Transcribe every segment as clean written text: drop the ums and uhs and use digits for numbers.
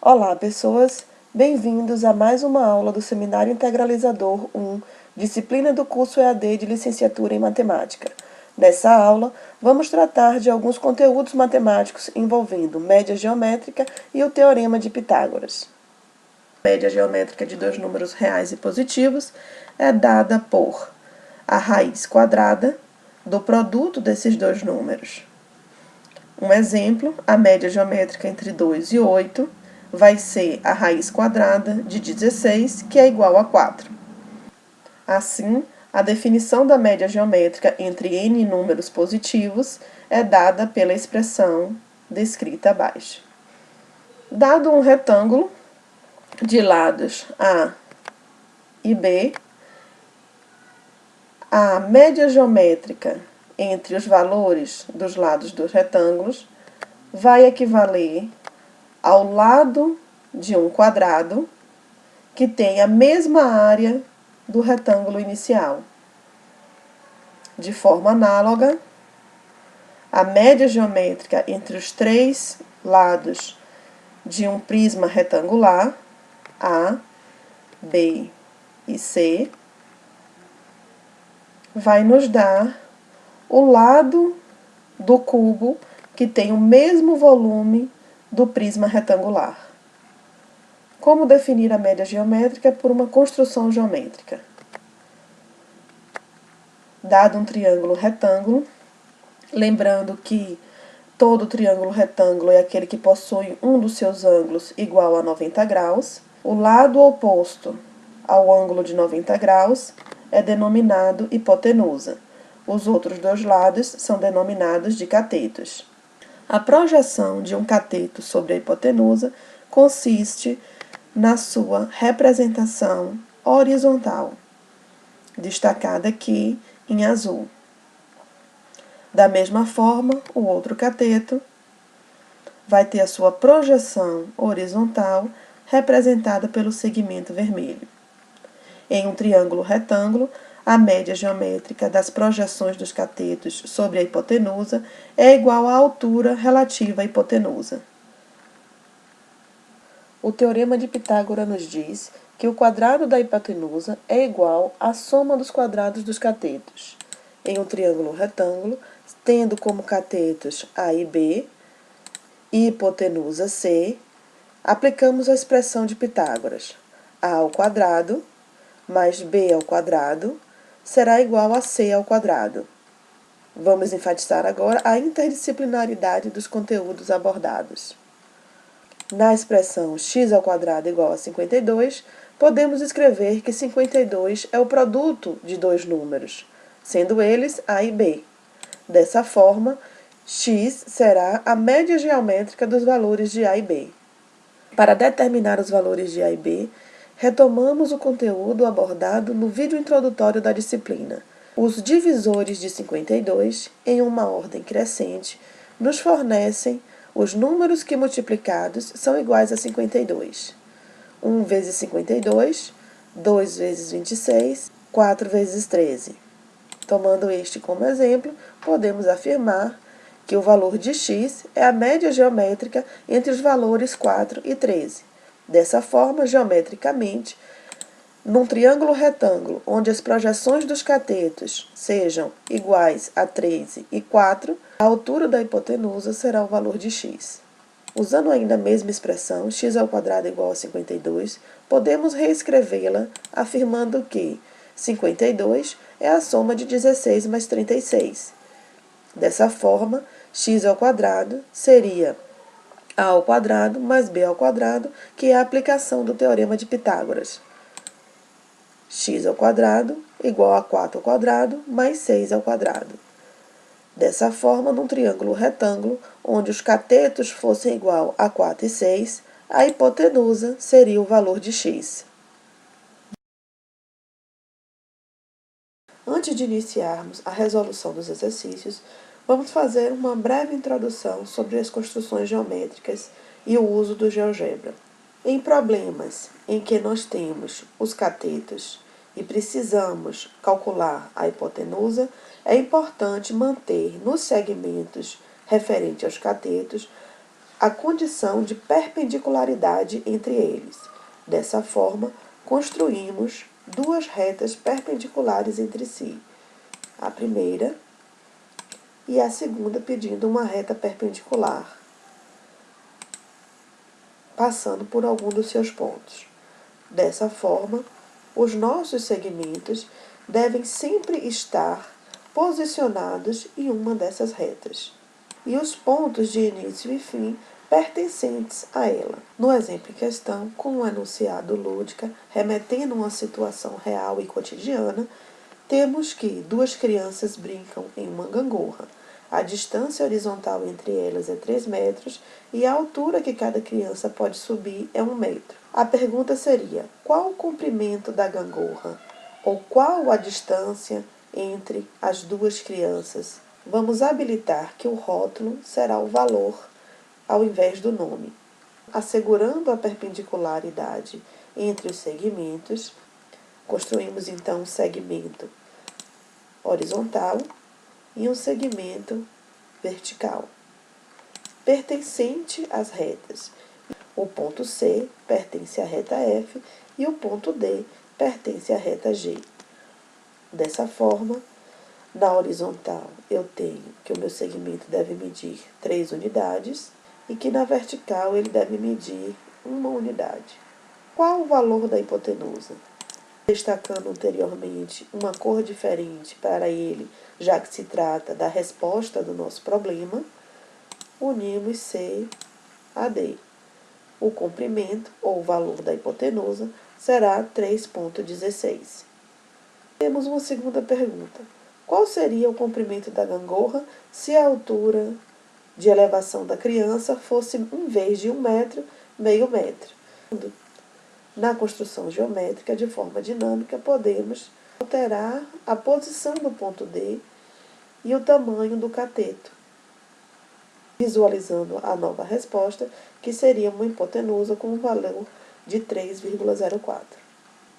Olá, pessoas! Bem-vindos a mais uma aula do Seminário Integralizador 1, disciplina do curso EAD de Licenciatura em Matemática. Nessa aula, vamos tratar de alguns conteúdos matemáticos envolvendo média geométrica e o Teorema de Pitágoras. A média geométrica de dois números reais e positivos é dada por a raiz quadrada do produto desses dois números. Um exemplo, a média geométrica entre 2 e 8 vai ser a raiz quadrada de 16, que é igual a 4. Assim, a definição da média geométrica entre n números positivos é dada pela expressão descrita abaixo. Dado um retângulo de lados A e B, a média geométrica entre os valores dos lados dos retângulos vai equivaler ao lado de um quadrado que tem a mesma área do retângulo inicial. De forma análoga, a média geométrica entre os três lados de um prisma retangular, A, B e C, vai nos dar o lado do cubo que tem o mesmo volume do prisma retangular. Como definir a média geométrica por uma construção geométrica? Dado um triângulo retângulo, lembrando que todo triângulo retângulo é aquele que possui um dos seus ângulos igual a 90 graus, o lado oposto ao ângulo de 90 graus é denominado hipotenusa. Os outros dois lados são denominados de catetos. A projeção de um cateto sobre a hipotenusa consiste na sua representação horizontal, destacada aqui em azul. Da mesma forma, o outro cateto vai ter a sua projeção horizontal representada pelo segmento vermelho. Em um triângulo retângulo, a média geométrica das projeções dos catetos sobre a hipotenusa é igual à altura relativa à hipotenusa. O Teorema de Pitágoras nos diz que o quadrado da hipotenusa é igual à soma dos quadrados dos catetos. Em um triângulo retângulo, tendo como catetos A e B e hipotenusa C, aplicamos a expressão de Pitágoras. A ao quadrado mais B ao quadrado será igual a C ao quadrado. Vamos enfatizar agora a interdisciplinaridade dos conteúdos abordados. Na expressão x ao quadrado igual a 52, podemos escrever que 52 é o produto de dois números, sendo eles A e B. Dessa forma, x será a média geométrica dos valores de A e B. Para determinar os valores de A e B, retomamos o conteúdo abordado no vídeo introdutório da disciplina. Os divisores de 52, em uma ordem crescente, nos fornecem os números que multiplicados são iguais a 52. 1 vezes 52, 2 vezes 26, 4 vezes 13. Tomando este como exemplo, podemos afirmar que o valor de x é a média geométrica entre os valores 4 e 13. Dessa forma, geometricamente, num triângulo retângulo, onde as projeções dos catetos sejam iguais a 13 e 4, a altura da hipotenusa será o valor de x. Usando ainda a mesma expressão, x ao quadrado igual a 52, podemos reescrevê-la afirmando que 52 é a soma de 16 mais 36. Dessa forma, x ao quadrado seria a ao quadrado mais b ao quadrado, que é a aplicação do Teorema de Pitágoras. X ao quadrado igual a 4 ao quadrado mais 6 ao quadrado. Dessa forma, num triângulo retângulo, onde os catetos fossem igual a 4 e 6, a hipotenusa seria o valor de x. Antes de iniciarmos a resolução dos exercícios, vamos fazer uma breve introdução sobre as construções geométricas e o uso do GeoGebra. Em problemas em que nós temos os catetos e precisamos calcular a hipotenusa, é importante manter nos segmentos referentes aos catetos a condição de perpendicularidade entre eles. Dessa forma, construímos duas retas perpendiculares entre si. A primeira e a segunda pedindo uma reta perpendicular, passando por algum dos seus pontos. Dessa forma, os nossos segmentos devem sempre estar posicionados em uma dessas retas, e os pontos de início e fim pertencentes a ela. No exemplo em questão, com um enunciado lúdica, remetendo a uma situação real e cotidiana, temos que duas crianças brincam em uma gangorra. A distância horizontal entre elas é 3 metros e a altura que cada criança pode subir é 1 metro. A pergunta seria: qual o comprimento da gangorra? Ou qual a distância entre as duas crianças? Vamos habilitar que o rótulo será o valor ao invés do nome. Assegurando a perpendicularidade entre os segmentos, construímos então um segmento horizontal e um segmento vertical, pertencente às retas. O ponto C pertence à reta F e o ponto D pertence à reta G. Dessa forma, na horizontal, eu tenho que o meu segmento deve medir 3 unidades e que na vertical ele deve medir 1 unidade. Qual o valor da hipotenusa? Destacando anteriormente uma cor diferente para ele, já que se trata da resposta do nosso problema, unimos C a D. O comprimento, ou valor da hipotenusa, será 3,16. Temos uma segunda pergunta. Qual seria o comprimento da gangorra se a altura de elevação da criança fosse, em vez de 1 metro, meio metro? Na construção geométrica, de forma dinâmica, podemos alterar a posição do ponto D e o tamanho do cateto, visualizando a nova resposta, que seria uma hipotenusa com um valor de 3,04.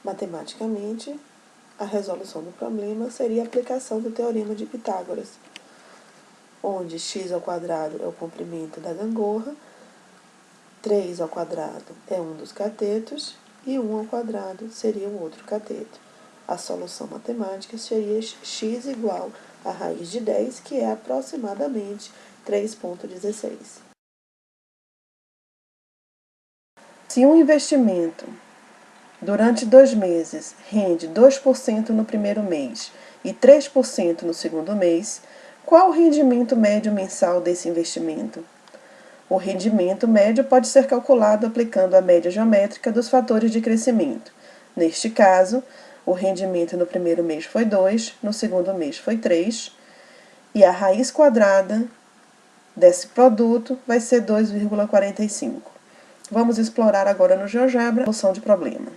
Matematicamente, a resolução do problema seria a aplicação do teorema de Pitágoras, onde x ao quadrado é o comprimento da gangorra, 3 ao quadrado é um dos catetos e 1 ao quadrado seria o outro cateto. A solução matemática seria x igual a raiz de 10, que é aproximadamente 3,16. Se um investimento durante 2 meses rende 2% no primeiro mês e 3% no segundo mês, qual o rendimento médio mensal desse investimento? O rendimento médio pode ser calculado aplicando a média geométrica dos fatores de crescimento. Neste caso, o rendimento no primeiro mês foi 2, no segundo mês foi 3, e a raiz quadrada desse produto vai ser 2,45. Vamos explorar agora no GeoGebra a solução de problema.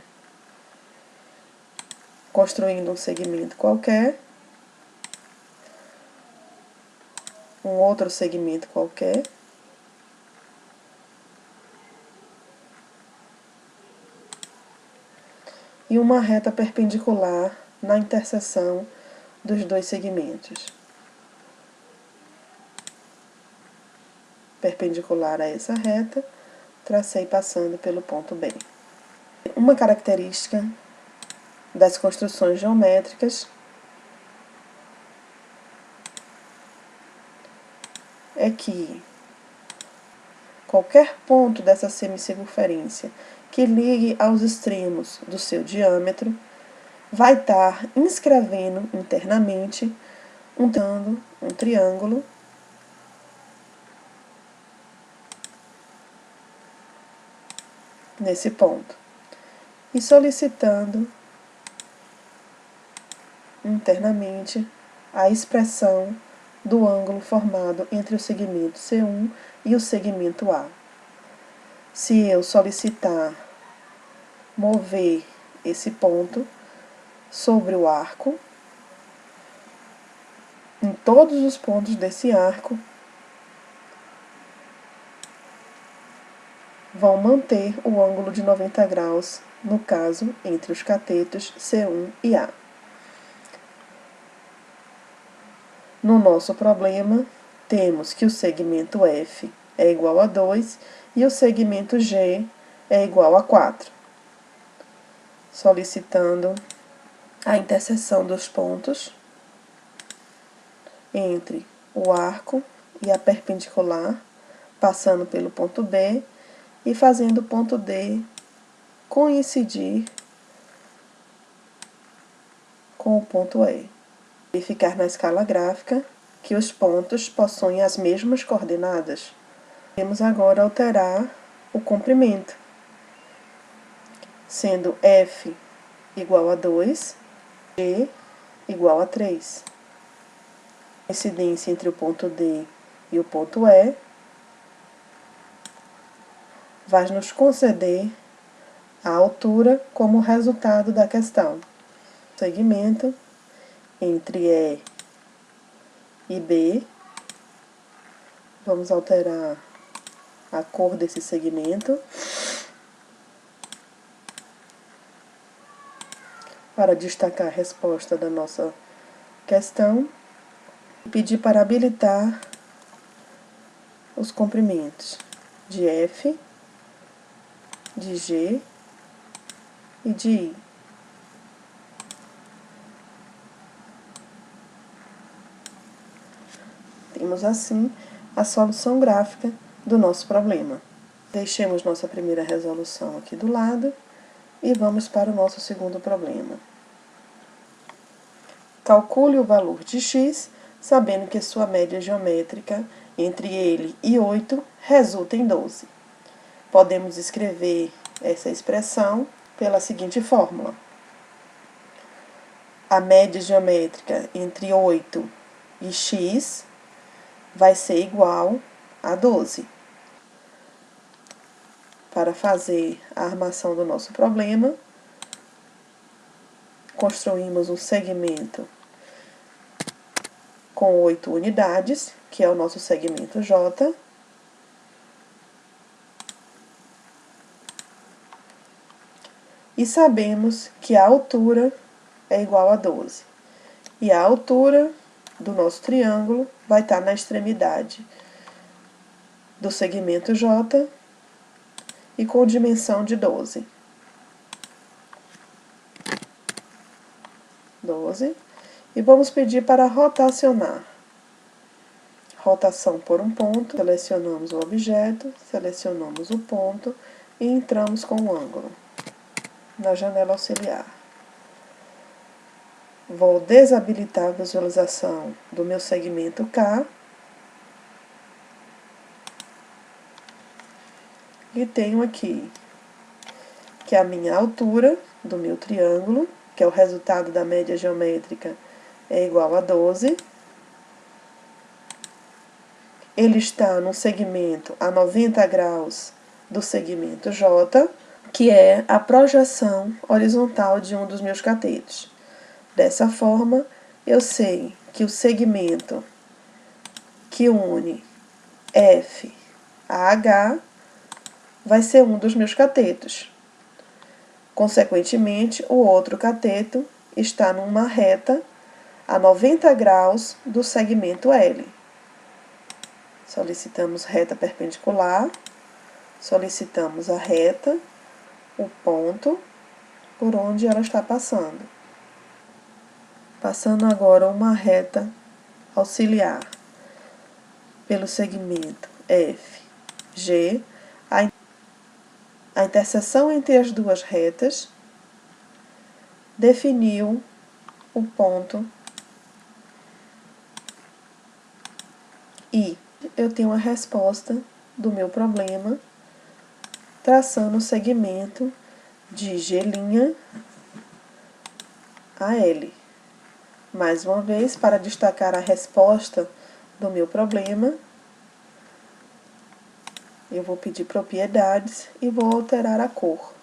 Construindo um segmento qualquer, um outro segmento qualquer, e uma reta perpendicular na interseção dos dois segmentos. Perpendicular a essa reta, tracei passando pelo ponto B. Uma característica das construções geométricas é que qualquer ponto dessa semicircunferência que ligue aos extremos do seu diâmetro vai estar inscrevendo internamente um triângulo nesse ponto e solicitando internamente a expressão do ângulo formado entre o segmento C1 e o segmento A. Se eu solicitar mover esse ponto sobre o arco, em todos os pontos desse arco vão manter o ângulo de 90 graus, no caso, entre os catetos C1 e A. No nosso problema, temos que o segmento F é igual a 2 e o segmento G é igual a 4. Solicitando a interseção dos pontos entre o arco e a perpendicular, passando pelo ponto B e fazendo o ponto D coincidir com o ponto E. Verificar na escala gráfica que os pontos possuem as mesmas coordenadas. Vamos agora alterar o comprimento, sendo F igual a 2, G igual a 3. A incidência entre o ponto D e o ponto E vai nos conceder a altura como resultado da questão. Segmento entre E e B. Vamos alterar a cor desse segmento para destacar a resposta da nossa questão e pedir para habilitar os comprimentos de F, de G e de I. Temos assim a solução gráfica do nosso problema. Deixemos nossa primeira resolução aqui do lado e vamos para o nosso segundo problema. Calcule o valor de x, sabendo que sua média geométrica entre ele e 8 resulta em 12. Podemos escrever essa expressão pela seguinte fórmula. A média geométrica entre 8 e x vai ser igual a 12. Para fazer a armação do nosso problema, construímos um segmento com 8 unidades, que é o nosso segmento J. E sabemos que a altura é igual a 12. E a altura do nosso triângulo vai estar na extremidade do segmento J e com dimensão de 12. 12. E vamos pedir para rotacionar. Rotação por um ponto, selecionamos o objeto, selecionamos o ponto e entramos com o ângulo na janela auxiliar. Vou desabilitar a visualização do meu segmento K e tenho aqui que a minha altura do meu triângulo, que é o resultado da média geométrica, é igual a 12. Ele está no segmento a 90 graus do segmento J, que é a projeção horizontal de um dos meus catetos. Dessa forma, eu sei que o segmento que une F a H vai ser um dos meus catetos. Consequentemente, o outro cateto está numa reta a 90 graus do segmento L. Solicitamos reta perpendicular, solicitamos a reta, o ponto por onde ela está passando. Passando agora uma reta auxiliar pelo segmento F, G, a interseção entre as duas retas definiu o ponto I. Eu tenho a resposta do meu problema traçando o segmento de G' a L. Mais uma vez, para destacar a resposta do meu problema, eu vou pedir propriedades e vou alterar a cor.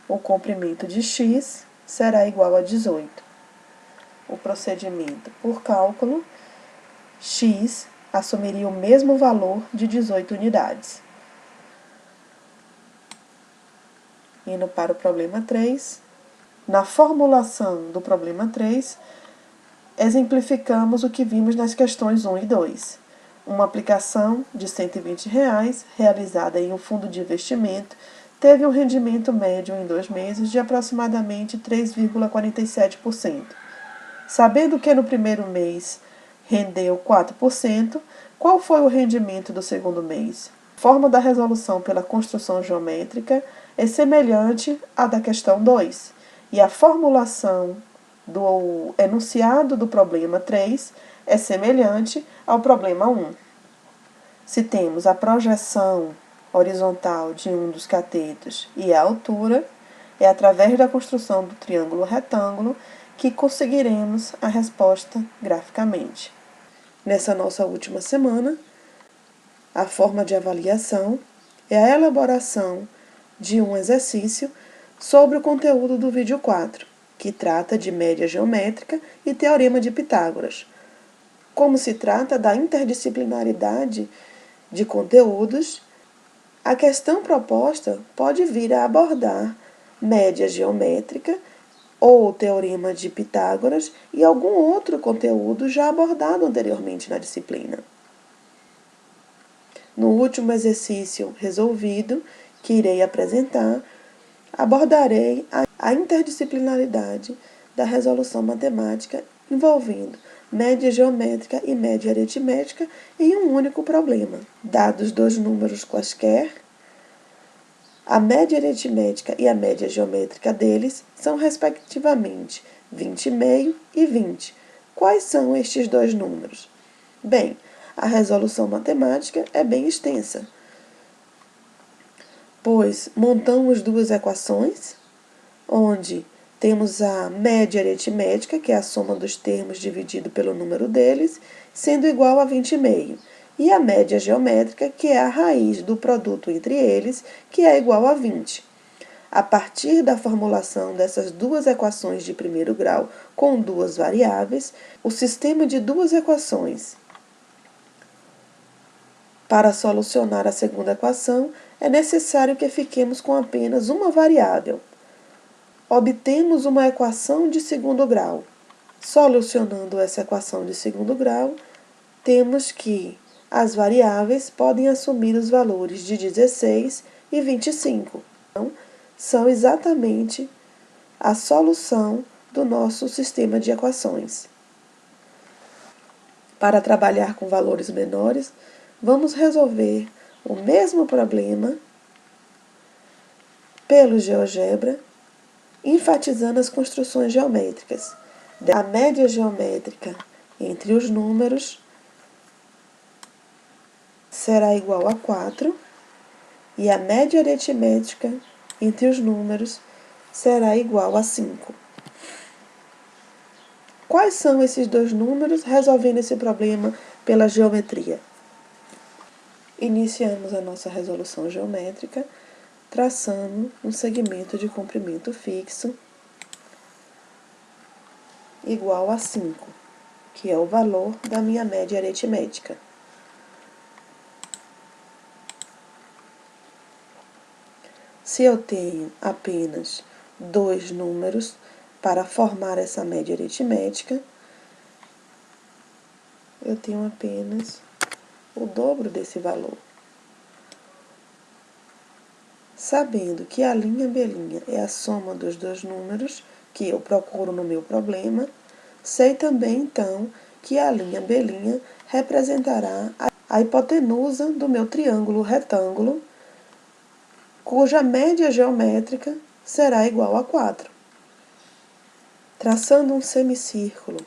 O comprimento de x será igual a 18. O procedimento por cálculo, x assumiria o mesmo valor de 18 unidades. Indo para o problema 3, na formulação do problema 3, exemplificamos o que vimos nas questões 1 e 2. Uma aplicação de R$ 120 realizada em um fundo de investimento teve um rendimento médio em 2 meses de aproximadamente 3,47%. Sabendo que no primeiro mês rendeu 4%, qual foi o rendimento do segundo mês? A forma da resolução pela construção geométrica é semelhante à da questão 2, e a formulação do enunciado do problema 3 é semelhante ao problema 1. Se temos a projeção horizontal de um dos catetos e a altura, é através da construção do triângulo retângulo que conseguiremos a resposta graficamente. Nessa nossa última semana, a forma de avaliação é a elaboração de um exercício sobre o conteúdo do vídeo 4, que trata de média geométrica e teorema de Pitágoras. Como se trata da interdisciplinaridade de conteúdos, a questão proposta pode vir a abordar média geométrica ou teorema de Pitágoras e algum outro conteúdo já abordado anteriormente na disciplina. No último exercício resolvido, que irei apresentar, abordarei a interdisciplinaridade da resolução matemática envolvendo média geométrica e média aritmética em um único problema. Dados dois números quaisquer, a média aritmética e a média geométrica deles são, respectivamente, 20,5 e 20. Quais são estes dois números? Bem, a resolução matemática é bem extensa, pois montamos duas equações, onde temos a média aritmética, que é a soma dos termos dividido pelo número deles, sendo igual a 20,5. E a média geométrica, que é a raiz do produto entre eles, que é igual a 20. A partir da formulação dessas duas equações de primeiro grau com duas variáveis, o sistema de duas equações para solucionar a segunda equação, é necessário que fiquemos com apenas uma variável. Obtemos uma equação de segundo grau. Solucionando essa equação de segundo grau, temos que as variáveis podem assumir os valores de 16 e 25. Então, são exatamente a solução do nosso sistema de equações. Para trabalhar com valores menores, vamos resolver o mesmo problema pelo GeoGebra, enfatizando as construções geométricas. A média geométrica entre os números será igual a 4 e a média aritmética entre os números será igual a 5. Quais são esses dois números resolvendo esse problema pela geometria? Iniciamos a nossa resolução geométrica traçando um segmento de comprimento fixo igual a 5, que é o valor da minha média aritmética. Se eu tenho apenas dois números para formar essa média aritmética, eu tenho apenas o dobro desse valor. Sabendo que a linha B' é a soma dos dois números que eu procuro no meu problema, sei também, então, que a linha B' representará a hipotenusa do meu triângulo retângulo, cuja média geométrica será igual a 4. Traçando um semicírculo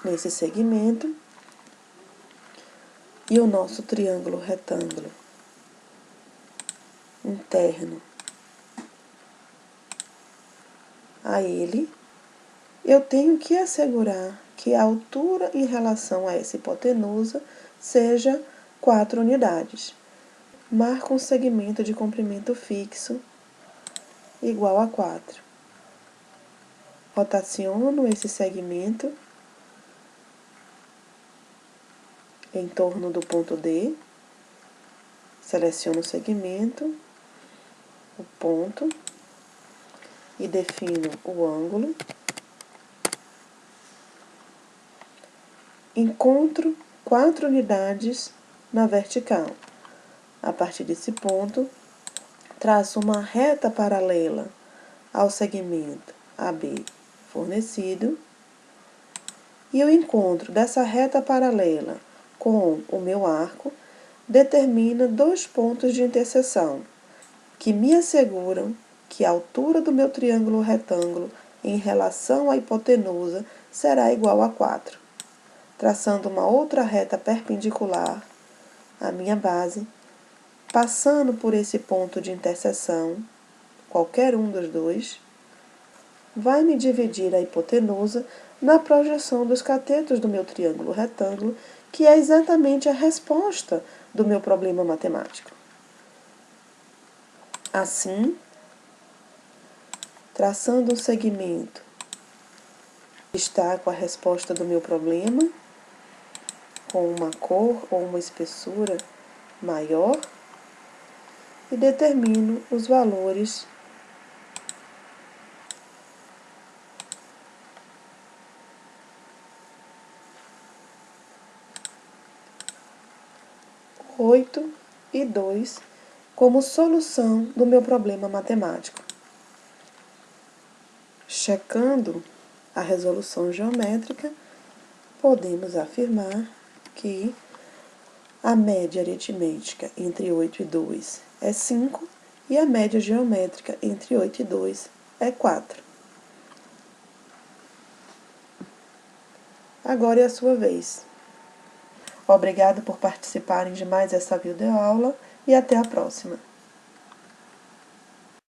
nesse segmento, e o nosso triângulo retângulo interno a ele, eu tenho que assegurar que a altura em relação a essa hipotenusa seja 4 unidades. Marco um segmento de comprimento fixo igual a 4. Rotaciono esse segmento em torno do ponto D, seleciono o segmento, o ponto e defino o ângulo. Encontro 4 unidades na vertical. A partir desse ponto, traço uma reta paralela ao segmento AB fornecido e o encontro dessa reta paralela com o meu arco determina 2 pontos de interseção que me asseguram que a altura do meu triângulo retângulo em relação à hipotenusa será igual a 4. Traçando uma outra reta perpendicular à minha base, passando por esse ponto de interseção, qualquer um dos dois, vai me dividir a hipotenusa na projeção dos catetos do meu triângulo retângulo, que é exatamente a resposta do meu problema matemático. Assim, traçando um segmento, destaco a resposta do meu problema com uma cor ou uma espessura maior e determino os valores oito e 2 como solução do meu problema matemático. Checando a resolução geométrica, podemos afirmar que a média aritmética entre 8 e 2 é 5 e a média geométrica entre 8 e 2 é 4. Agora é a sua vez. Obrigado por participarem de mais essa videoaula e até a próxima.